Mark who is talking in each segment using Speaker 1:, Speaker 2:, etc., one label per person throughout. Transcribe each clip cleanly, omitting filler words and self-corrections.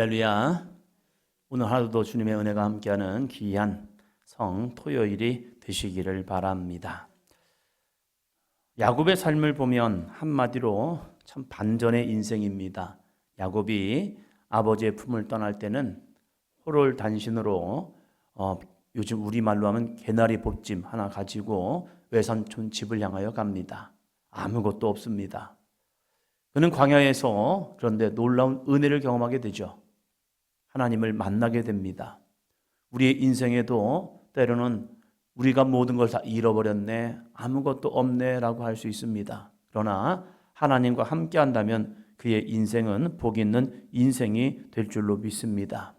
Speaker 1: 할렐루야. 오늘 하루도 주님의 은혜가 함께하는 귀한 성 토요일이 되시기를 바랍니다. 야곱의 삶을 보면 한마디로 참 반전의 인생입니다. 야곱이 아버지의 품을 떠날 때는 호롤단신으로 요즘 우리말로 하면 개나리 보찜 하나 가지고 외삼촌 집을 향하여 갑니다. 아무것도 없습니다. 그는 광야에서 그런데 놀라운 은혜를 경험하게 되죠. 하나님을 만나게 됩니다. 우리의 인생에도 때로는 우리가 모든 걸 다 잃어버렸네, 아무것도 없네 라고 할 수 있습니다. 그러나 하나님과 함께 한다면 그의 인생은 복 있는 인생이 될 줄로 믿습니다.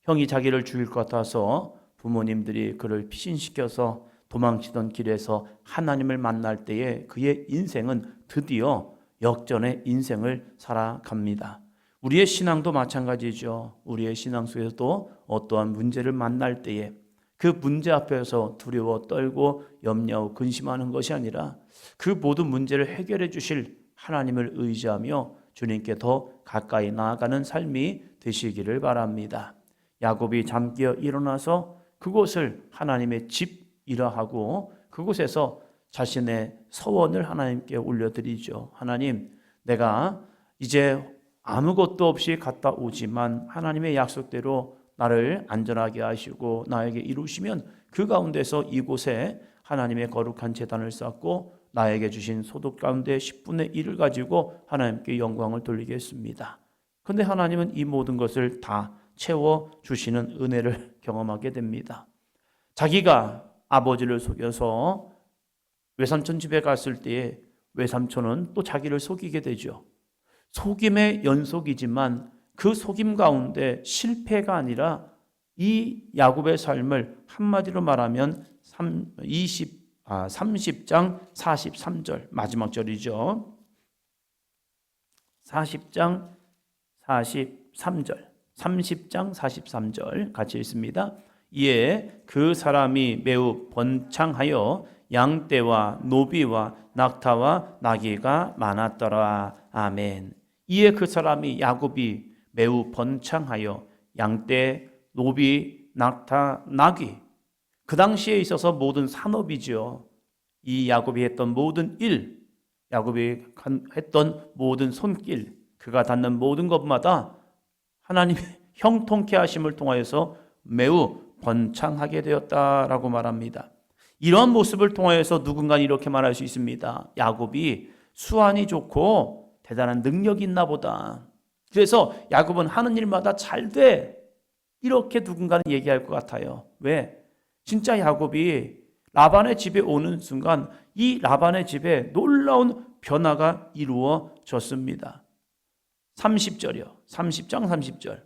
Speaker 1: 형이 자기를 죽일 것 같아서 부모님들이 그를 피신시켜서 도망치던 길에서 하나님을 만날 때에 그의 인생은 드디어 역전의 인생을 살아갑니다. 우리의 신앙도 마찬가지죠. 우리의 신앙 속에서도 어떠한 문제를 만날 때에 그 문제 앞에서 두려워 떨고 염려하고 근심하는 것이 아니라 그 모든 문제를 해결해 주실 하나님을 의지하며 주님께 더 가까이 나아가는 삶이 되시기를 바랍니다. 야곱이 잠깨어 일어나서 그곳을 하나님의 집이라 하고 그곳에서 자신의 서원을 하나님께 올려드리죠. 하나님, 내가 이제 아무것도 없이 갔다 오지만 하나님의 약속대로 나를 안전하게 하시고 나에게 이루시면 그 가운데서 이곳에 하나님의 거룩한 제단을 쌓고 나에게 주신 소득 가운데 10분의 1을 가지고 하나님께 영광을 돌리겠습니다. 그런데 하나님은 이 모든 것을 다 채워주시는 은혜를 경험하게 됩니다. 자기가 아버지를 속여서 외삼촌 집에 갔을 때에 외삼촌은 또 자기를 속이게 되죠. 속임의 연속이지만 그 속임 가운데 실패가 아니라 이 야곱의 삶을 한마디로 말하면 30장 43절 마지막 절이죠. 40장 43절 30장 43절 같이 읽습니다. 이에 그 사람이 매우 번창하여 양떼와 노비와 낙타와 나귀가 많았더라. 아멘. 이에 그 사람이 야곱이 매우 번창하여 양떼, 노비, 낙타, 나귀, 그 당시에 있어서 모든 산업이죠. 이 야곱이 했던 모든 일, 야곱이 했던 모든 손길, 그가 닿는 모든 것마다 하나님의 형통케 하심을 통하여서 매우 번창하게 되었다라고 말합니다. 이러한 모습을 통하여서 누군가는 이렇게 말할 수 있습니다. 야곱이 수완이 좋고 대단한 능력이 있나 보다. 그래서 야곱은 하는 일마다 잘 돼. 이렇게 누군가는 얘기할 것 같아요. 왜? 진짜 야곱이 라반의 집에 오는 순간 이 라반의 집에 놀라운 변화가 이루어졌습니다. 30절이요. 30장 30절.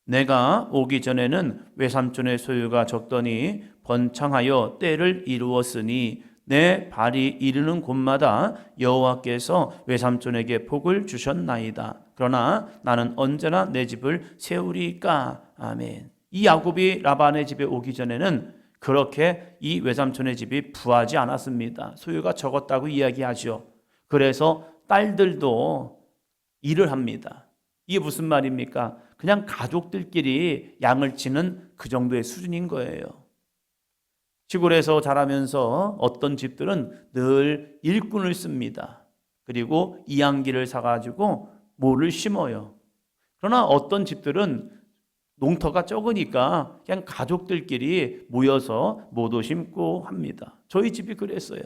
Speaker 1: 내가 오기 전에는 외삼촌의 소유가 적더니 번창하여 때를 이루었으니 내 발이 이르는 곳마다 여호와께서 외삼촌에게 복을 주셨나이다. 그러나 나는 언제나 내 집을 세우리까. 아멘. 이 야곱이 라반의 집에 오기 전에는 그렇게 이 외삼촌의 집이 부하지 않았습니다. 소유가 적었다고 이야기하죠. 그래서 딸들도 일을 합니다. 이게 무슨 말입니까? 그냥 가족들끼리 양을 치는 그 정도의 수준인 거예요. 시골에서 자라면서 어떤 집들은 늘 일꾼을 씁니다. 그리고 이양기를 사가지고 모를 심어요. 그러나 어떤 집들은 농터가 적으니까 그냥 가족들끼리 모여서 모도 심고 합니다. 저희 집이 그랬어요.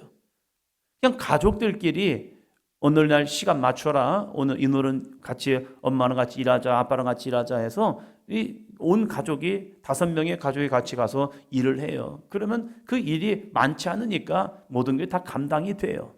Speaker 1: 그냥 가족들끼리 오늘날 시간 맞춰라. 오늘 이날은 같이 엄마랑 같이 일하자, 아빠랑 같이 일하자 해서 온 가족이 5명의 가족이 같이 가서 일을 해요. 그러면 그 일이 많지 않으니까 모든 게 다 감당이 돼요.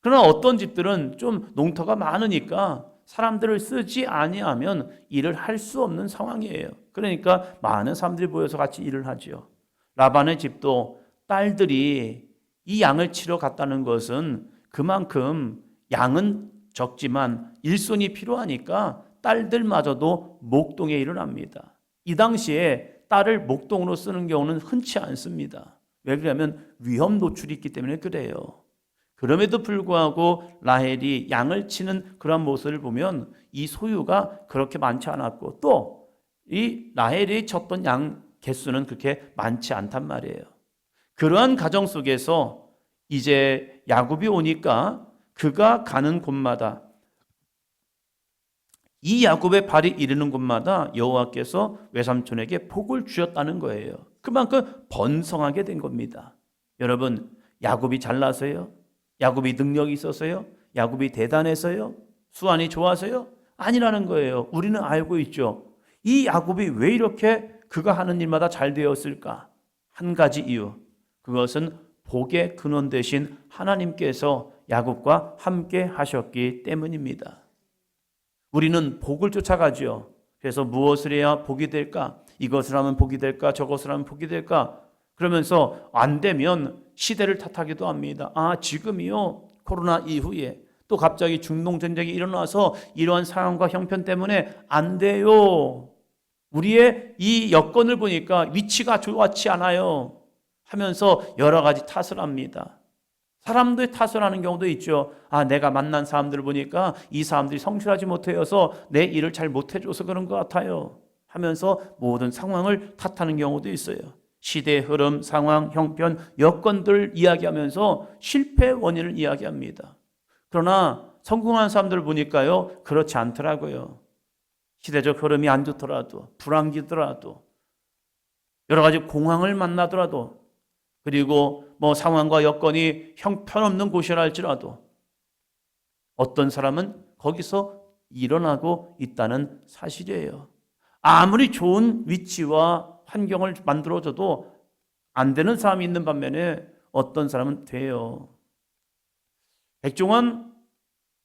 Speaker 1: 그러나 어떤 집들은 좀 농터가 많으니까 사람들을 쓰지 아니하면 일을 할 수 없는 상황이에요. 그러니까 많은 사람들이 모여서 같이 일을 하죠. 라반의 집도 딸들이 이 양을 치러 갔다는 것은 그만큼 양은 적지만 일손이 필요하니까 딸들마저도 목동에 일을 합니다. 이 당시에 딸을 목동으로 쓰는 경우는 흔치 않습니다. 왜 그러냐면 위험 노출이 있기 때문에 그래요. 그럼에도 불구하고 라헬이 양을 치는 그런 모습을 보면 이 소유가 그렇게 많지 않았고 또 이 라헬이 쳤던 양 개수는 그렇게 많지 않단 말이에요. 그러한 가정 속에서 이제 야곱이 오니까 그가 가는 곳마다 이 야곱의 발이 이르는 곳마다 여호와께서 외삼촌에게 복을 주셨다는 거예요. 그만큼 번성하게 된 겁니다. 여러분, 야곱이 잘나서요? 야곱이 능력이 있어서요? 야곱이 대단해서요? 수완이 좋아서요? 아니라는 거예요. 우리는 알고 있죠. 이 야곱이 왜 이렇게 그가 하는 일마다 잘 되었을까? 한 가지 이유. 그것은 복의 근원 되신 하나님께서 야곱과 함께 하셨기 때문입니다. 우리는 복을 쫓아가죠. 그래서 무엇을 해야 복이 될까? 이것을 하면 복이 될까? 저것을 하면 복이 될까? 그러면서 안 되면 시대를 탓하기도 합니다. 지금이요. 코로나 이후에 또 갑자기 중동전쟁이 일어나서 이러한 상황과 형편 때문에 안 돼요. 우리의 이 여건을 보니까 위치가 좋지 않아요. 하면서 여러 가지 탓을 합니다. 사람들 탓을 하는 경우도 있죠. 내가 만난 사람들을 보니까 이 사람들이 성실하지 못해서 내 일을 잘 못해줘서 그런 것 같아요. 하면서 모든 상황을 탓하는 경우도 있어요. 시대의 흐름, 상황, 형편, 여건들 이야기하면서 실패의 원인을 이야기합니다. 그러나 성공한 사람들을 보니까요, 그렇지 않더라고요. 시대적 흐름이 안 좋더라도, 불안기더라도, 여러 가지 공황을 만나더라도, 그리고 상황과 여건이 형편없는 곳이라 할지라도 어떤 사람은 거기서 일어나고 있다는 사실이에요. 아무리 좋은 위치와 환경을 만들어줘도 안 되는 사람이 있는 반면에 어떤 사람은 돼요. 백종원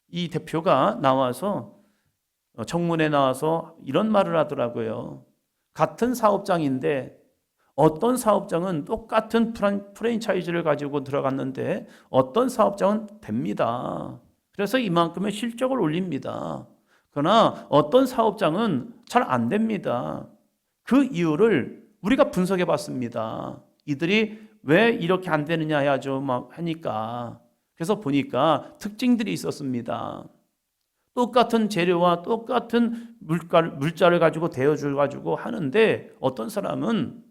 Speaker 1: 이 대표가 나와서 청문회에 나와서 이런 말을 하더라고요. 같은 사업장인데 어떤 사업장은 똑같은 프랜차이즈를 가지고 들어갔는데 어떤 사업장은 됩니다. 그래서 이만큼의 실적을 올립니다. 그러나 어떤 사업장은 잘 안 됩니다. 그 이유를 우리가 분석해 봤습니다. 이들이 왜 이렇게 안 되느냐 해야죠. 하니까. 그래서 보니까 특징들이 있었습니다. 똑같은 재료와 똑같은 물자를 가지고 데워줘가지고 하는데 어떤 사람은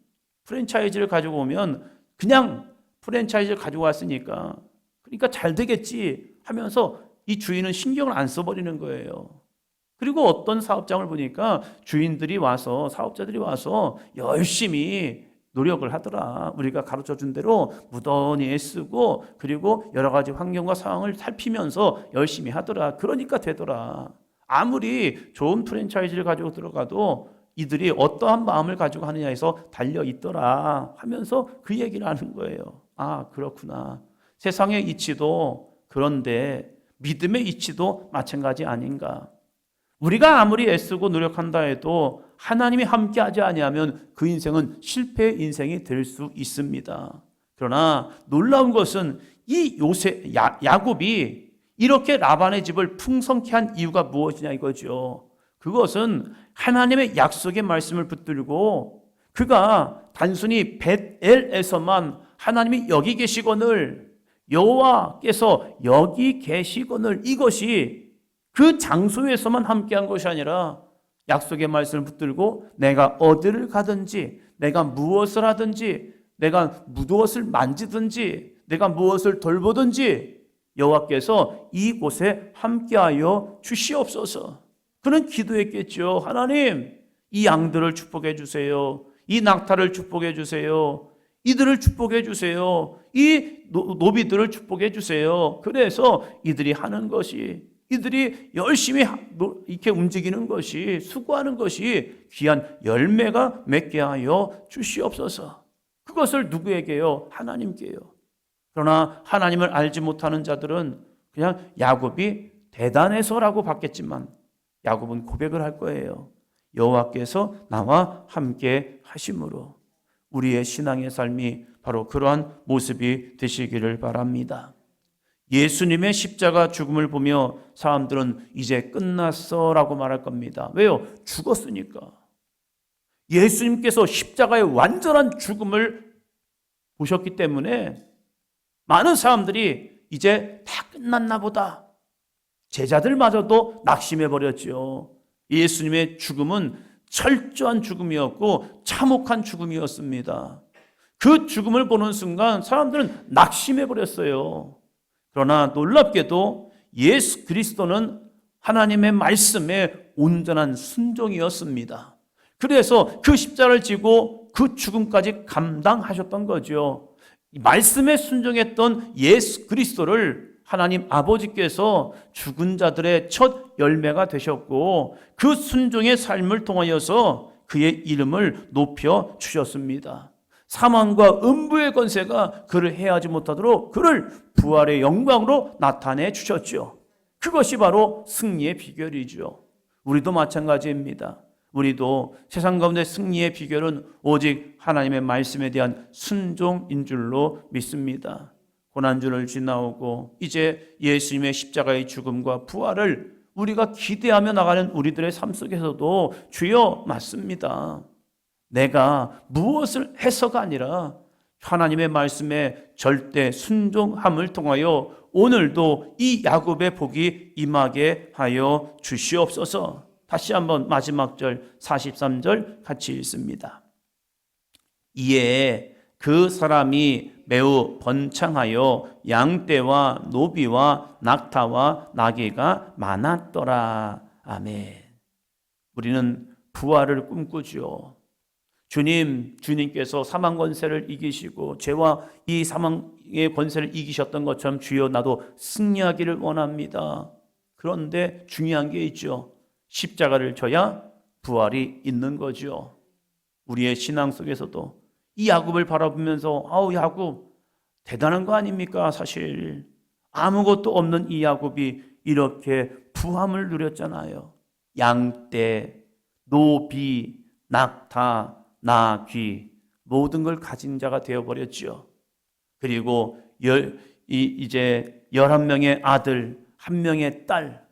Speaker 1: 프랜차이즈를 가지고 오면 그냥 프랜차이즈를 가지고 왔으니까 그러니까 잘 되겠지 하면서 이 주인은 신경을 안 써버리는 거예요. 그리고 어떤 사업장을 보니까 주인들이 와서 사업자들이 와서 열심히 노력을 하더라. 우리가 가르쳐준 대로 무던히 애쓰고 그리고 여러 가지 환경과 상황을 살피면서 열심히 하더라. 그러니까 되더라. 아무리 좋은 프랜차이즈를 가지고 들어가도 이들이 어떠한 마음을 가지고 하느냐에서 달려있더라 하면서 그 얘기를 하는 거예요. 그렇구나. 세상의 이치도 그런데 믿음의 이치도 마찬가지 아닌가. 우리가 아무리 애쓰고 노력한다 해도 하나님이 함께하지 아니하면 그 인생은 실패의 인생이 될 수 있습니다. 그러나 놀라운 것은 이 야곱이 이렇게 라반의 집을 풍성케 한 이유가 무엇이냐 이거죠. 그것은 하나님의 약속의 말씀을 붙들고 그가 단순히 벳엘에서만 하나님이 여기 계시거늘 여호와께서 여기 계시거늘 이것이 그 장소에서만 함께한 것이 아니라 약속의 말씀을 붙들고 내가 어디를 가든지 내가 무엇을 하든지 내가 무엇을 만지든지 내가 무엇을 돌보든지 여호와께서 이곳에 함께하여 주시옵소서. 그는 기도했겠죠. 하나님, 이 양들을 축복해 주세요. 이 낙타를 축복해 주세요. 이들을 축복해 주세요. 이 노비들을 축복해 주세요. 그래서 이들이 하는 것이 이들이 열심히 이렇게 움직이는 것이 수고하는 것이 귀한 열매가 맺게 하여 주시옵소서. 그것을 누구에게요? 하나님께요. 그러나 하나님을 알지 못하는 자들은 그냥 야곱이 대단해서라고 받겠지만 야곱은 고백을 할 거예요. 여호와께서 나와 함께 하심으로. 우리의 신앙의 삶이 바로 그러한 모습이 되시기를 바랍니다. 예수님의 십자가 죽음을 보며 사람들은 이제 끝났어 라고 말할 겁니다. 왜요? 죽었으니까. 예수님께서 십자가의 완전한 죽음을 보셨기 때문에 많은 사람들이 이제 다 끝났나 보다. 제자들마저도 낙심해 버렸지요. 예수님의 죽음은 철저한 죽음이었고 참혹한 죽음이었습니다. 그 죽음을 보는 순간 사람들은 낙심해 버렸어요. 그러나 놀랍게도 예수 그리스도는 하나님의 말씀에 온전한 순종이었습니다. 그래서 그 십자가를 지고 그 죽음까지 감당하셨던 거죠. 말씀에 순종했던 예수 그리스도를 하나님 아버지께서 죽은 자들의 첫 열매가 되셨고 그 순종의 삶을 통하여서 그의 이름을 높여 주셨습니다. 사망과 음부의 권세가 그를 해하지 못하도록 그를 부활의 영광으로 나타내 주셨죠. 그것이 바로 승리의 비결이죠. 우리도 마찬가지입니다. 우리도 세상 가운데 승리의 비결은 오직 하나님의 말씀에 대한 순종인 줄로 믿습니다. 고난주를 지나오고 이제 예수님의 십자가의 죽음과 부활을 우리가 기대하며 나가는 우리들의 삶 속에서도 주여 맞습니다. 내가 무엇을 해서가 아니라 하나님의 말씀에 절대 순종함을 통하여 오늘도 이 야곱의 복이 임하게 하여 주시옵소서. 다시 한번 마지막 절 43절 같이 읽습니다. 이에 그 사람이 매우 번창하여 양떼와 노비와 낙타와 나귀가 많았더라. 아멘. 우리는 부활을 꿈꾸죠. 주님께서 사망 권세를 이기시고 죄와 이 사망의 권세를 이기셨던 것처럼 주여 나도 승리하기를 원합니다. 그런데 중요한 게 있죠. 십자가를 져야 부활이 있는 거죠. 우리의 신앙 속에서도 이 야곱을 바라보면서 아우 야곱 대단한 거 아닙니까? 사실 아무것도 없는 이 야곱이 이렇게 부함을 누렸잖아요. 양떼, 노비, 낙타, 나귀 모든 걸 가진 자가 되어버렸죠. 그리고 이제 11명의 아들, 1명의 딸,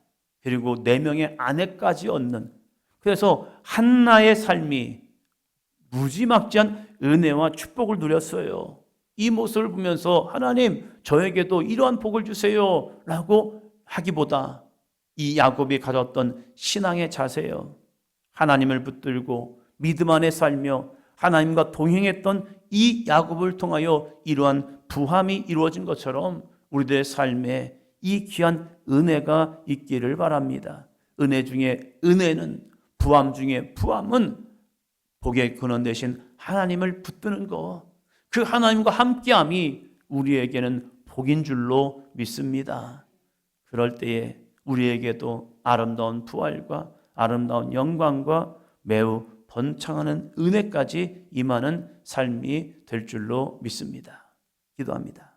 Speaker 1: 그리고 4명의 아내까지 얻는, 그래서 한나의 삶이 무지막지한 은혜와 축복을 누렸어요. 이 모습을 보면서 하나님 저에게도 이러한 복을 주세요 라고 하기보다 이 야곱이 가졌던 신앙의 자세요. 하나님을 붙들고 믿음 안에 살며 하나님과 동행했던 이 야곱을 통하여 이러한 부함이 이루어진 것처럼 우리들의 삶에 이 귀한 은혜가 있기를 바랍니다. 은혜 중에 은혜는, 부함 중에 부함은 복의 근원 되신 하나님을 붙드는 것, 그 하나님과 함께함이 우리에게는 복인 줄로 믿습니다. 그럴 때에 우리에게도 아름다운 부활과 아름다운 영광과 매우 번창하는 은혜까지 임하는 삶이 될 줄로 믿습니다. 기도합니다.